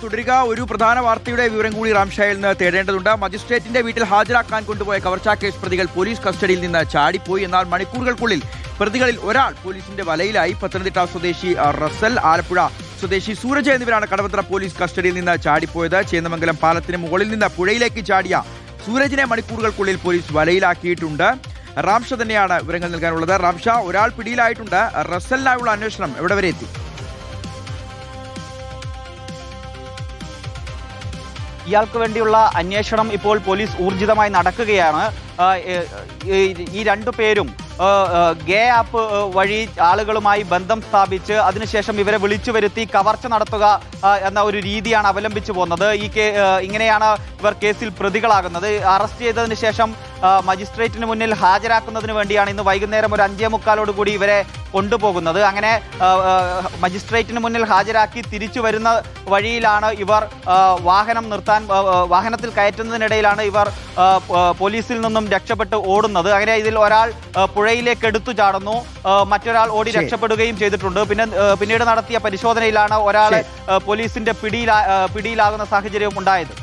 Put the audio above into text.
തുടരുക. ഒരു പ്രധാന വാർത്തയുടെ വിവരം കൂടി റാംഷായിൽ നിന്ന് തേടേണ്ടതുണ്ട്. മജിസ്ട്രേറ്റിന്റെ വീട്ടിൽ ഹാജരാക്കാൻ കൊണ്ടുപോയ കവർച്ചാ കേസ് പ്രതികൾ പോലീസ് കസ്റ്റഡിയിൽ നിന്ന് ചാടിപ്പോയി. എന്നാൽ മണിക്കൂറുകൾക്കുള്ളിൽ പ്രതികളിൽ ഒരാൾ പോലീസിന്റെ വലയിലായി. പത്തനംതിട്ട സ്വദേശി റസൽ, ആലപ്പുഴ സ്വദേശി സൂരജ് എന്നിവരാണ് കടവന്ത്ര പോലീസ് കസ്റ്റഡിയിൽ നിന്ന് ചാടിപ്പോയത്. ചേന്നമംഗലം പാലത്തിന് മുകളിൽ നിന്ന് പുഴയിലേക്ക് ചാടിയ സൂരജിനെ മണിക്കൂറുകൾക്കുള്ളിൽ പോലീസ് വലയിലാക്കിയിട്ടുണ്ട്. റാംഷ തന്നെയാണ് വിവരങ്ങൾ നൽകാനുള്ളത്. റാംഷ, ഒരാൾ പിടിയിലായിട്ടുണ്ട്. റസലിനായുള്ള അന്വേഷണം എവിടെ വരെ എത്തി? ഇയാൾക്ക് വേണ്ടിയുള്ള അന്വേഷണം ഇപ്പോൾ പോലീസ് ഊർജിതമായി നടക്കുകയാണ്. ഈ രണ്ടു പേരും ഗേ ആപ്പ് വഴി ആളുകളുമായി ബന്ധം സ്ഥാപിച്ച് അതിനുശേഷം ഇവരെ വിളിച്ചു വരുത്തി കവർച്ച നടത്തുക എന്ന ഒരു രീതിയാണ് അവലംബിച്ചു പോകുന്നത്. ഇങ്ങനെയാണ് ഇവർ കേസിൽ പ്രതികളാകുന്നത്. അറസ്റ്റ് ചെയ്തതിന് ശേഷം മജിസ്ട്രേറ്റിന് മുന്നിൽ ഹാജരാക്കുന്നതിന് വേണ്ടിയാണ് ഇന്ന് വൈകുന്നേരം ഒരു 5:45 കൂടി ഇവരെ കൊണ്ടുപോകുന്നത്. അങ്ങനെ മജിസ്ട്രേറ്റിന് മുന്നിൽ ഹാജരാക്കി തിരിച്ചു വരുന്ന വഴിയിലാണ് ഇവർ വാഹനത്തിൽ കയറ്റുന്നതിനിടയിലാണ് ഇവർ പോലീസിൽ നിന്നും രക്ഷപ്പെട്ട് ഓടുന്നത്. അങ്ങനെ ഇതിൽ ഒരാൾ പുഴയിലേക്ക് എടുത്തു ചാടുന്നു, മറ്റൊരാൾ ഓടി രക്ഷപ്പെടുകയും ചെയ്തിട്ടുണ്ട്. പിന്നീട് നടത്തിയ പരിശോധനയിലാണ് ഒരാളെ പോലീസിന്റെ പിടിയിലാകുന്ന സാഹചര്യവും ഉണ്ടായത്.